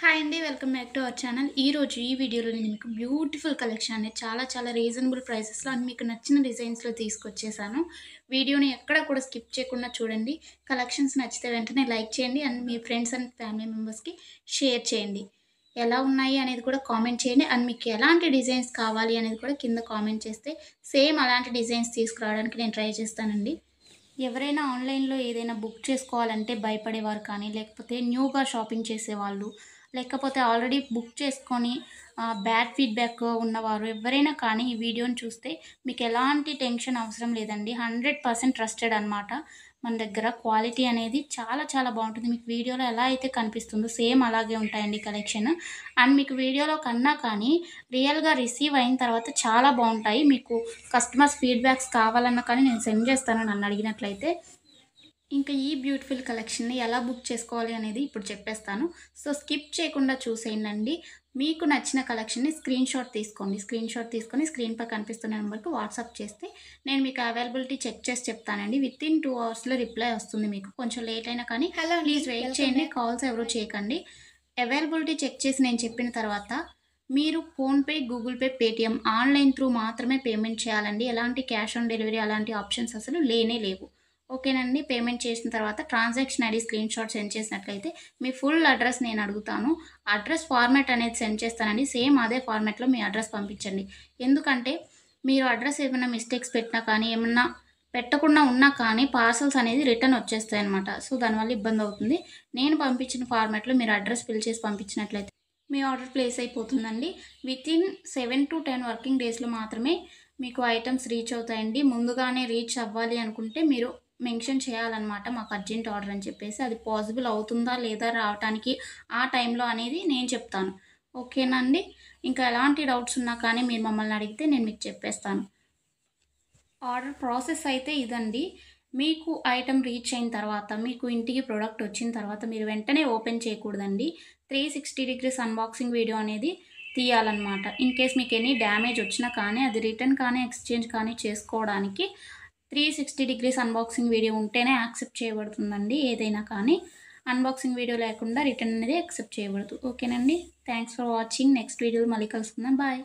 Hi అండి. Welcome back to our channel. ఈరోజు ఈ వీడియోలో నేను మీకు బ్యూటిఫుల్ కలెక్షన్ అనేది చాలా రీజనబుల్ ప్రైసెస్‌లో అండ్ మీకు నచ్చిన డిజైన్స్‌లో తీసుకొచ్చేసాను. వీడియోని ఎక్కడ కూడా స్కిప్ చేయకుండా చూడండి. కలెక్షన్స్ నచ్చితే వెంటనే లైక్ చేయండి and me friends and family మెంబర్స్‌కి షేర్ చేయండి. ఎలా ఉన్నాయి అనేది కూడా కామెంట్ చేయండి. అండ్ మీకు ఎలాంటి డిజైన్స్ కావాలి అనేది కూడా కింద కామెంట్ చేస్తే సేమ్ అలాంటి డిజైన్స్ తీసుకురావడానికి నేను ట్రై చేస్తానండి. ఎవరైనా ఆన్‌లైన్‌లో ఏదైనా బుక్ చేసుకోవాలంటే భయపడేవారు కానీ, లేకపోతే న్యూగా షాపింగ్ చేసేవాళ్ళు, లేకపోతే ఆల్రెడీ బుక్ చేసుకొని బ్యాడ్ ఫీడ్‌బ్యాక్ ఉన్నవారు ఎవ్వరైనా కానీ ఈ వీడియోని చూస్తే మీకు ఎలాంటి టెన్షన్ అవసరం లేదండి. 100% ట్రస్టెడ్ అనమాట. మన దగ్గర క్వాలిటీ అనేది చాలా బావుంటుంది. మీకు వీడియోలో ఎలా అయితే కనిపిస్తుందో సేమ్ అలాగే ఉంటాయండి కలెక్షన్. అండ్ మీకు వీడియోలో కన్నా కానీ రియల్‌గా రిసీవ్ అయిన తర్వాత చాలా బావుంటాయి. మీకు కస్టమర్స్ ఫీడ్‌బ్యాక్స్ కావాలన్నా కానీ నేను సెండ్ చేస్తాను నన్ను అడిగినట్లయితే. ఇంకా ఈ బ్యూటిఫుల్ కలెక్షన్‌ని ఎలా బుక్ చేసుకోవాలి అనేది ఇప్పుడు చెప్పేస్తాను. సో, స్కిప్ చేయకుండా చూసేయండండి. మీకు నచ్చిన కలెక్షన్‌ని స్క్రీన్‌షాట్ తీసుకోండి. స్క్రీన్‌షాట్ తీసుకొని స్క్రీన్‌పై కనిపిస్తున్న నెంబర్‌కి వాట్సాప్ చేస్తే నేను మీకు అవైలబిలిటీ చెక్ చేసి చెప్తానండి. వితిన్ 2 అవర్స్‌లో రిప్లై వస్తుంది మీకు. కొంచెం లేట్ అయినా కానీ ప్లీజ్ వెయిట్ చేయండి. కాల్స్ ఎవరు చేయకండి. అవైలబిలిటీ చెక్ చేసి నేను చెప్పిన తర్వాత మీరు PhonePe, Google pay, Paytm online through మాత్రమే పేమెంట్ చేయాలండి. ఎలాంటి క్యాష్ ఆన్ డెలివరీ అలాంటి ఆప్షన్స్ అసలు లేనే లేవు. ఓకేనండి. పేమెంట్ చేసిన తర్వాత ట్రాన్సాక్షన్ ఐడీ స్క్రీన్‌షాట్ సెండ్ చేసినట్లయితే మీ ఫుల్ అడ్రస్ నేను అడుగుతాను. అడ్రస్ ఫార్మాట్ అనేది సెండ్ చేస్తానండి. సేమ్ అదే ఫార్మాట్‌లో మీ అడ్రస్ పంపించండి. ఎందుకంటే మీరు అడ్రస్ ఏమైనా మిస్టేక్స్ పెట్టినా కానీ, ఏమన్నా పెట్టకుండా ఉన్నా కానీ పార్సెల్స్ అనేది రిటర్న్ వచ్చేస్తాయన్నమాట. సో, దానివల్ల ఇబ్బందవుతుంది. నేను పంపించిన ఫార్మాట్‌లో మీరు అడ్రస్ ఫిల్ చేసి పంపించినట్లయితే మీ ఆర్డర్ ప్లేస్ అయిపోతుందండి. వితిన్ 7-10 వర్కింగ్ డేస్‌లో మాత్రమే మీకు ఐటెమ్స్ రీచ్ అవుతాయండి. ముందుగానే రీచ్ అవ్వాలి అనుకుంటే మీరు మెన్షన్ చేయాలన్నమాట. మాకు అర్జెంట్ ఆర్డర్ అని చెప్పేసి. అది పాసిబుల్ అవుతుందా లేదా రావటానికి ఆ టైంలో అనేది నేను చెప్తాను. ఓకేనా అండి? ఇంకా ఎలాంటి డౌట్స్ ఉన్నా కానీ మీరు మమ్మల్ని అడిగితే నేను మీకు చెప్పేస్తాను. ఆర్డర్ ప్రాసెస్ అయితే ఇదండి. మీకు ఐటెమ్ రీచ్ అయిన తర్వాత, మీకు ఇంటికి ప్రొడక్ట్ వచ్చిన తర్వాత మీరు వెంటనే ఓపెన్ చేయకూడదండి. 360 డిగ్రీస్ అన్బాక్సింగ్ వీడియో అనేది తీయాలన్నమాట. ఇన్ కేస్ మీకు ఎనీ డ్యామేజ్ వచ్చినా కానీ, అది రిటర్న్ కానీ, ఎక్స్‌చేంజ్ కానీ చేసుకోవడానికి 360 డిగ్రీస్ అన్బాక్సింగ్ వీడియో ఉంటేనే యాక్సెప్ట్ చేయబడుతుందండి ఏదైనా కానీ. అన్బాక్సింగ్ వీడియో లేకుండా రిటర్న్ అనేది యాక్సెప్ట్ చేయబడదు. ఓకేనండి. Thanks for watching. నెక్స్ట్ వీడియోలో మళ్ళీ కలుసుకుందాం. బాయ్.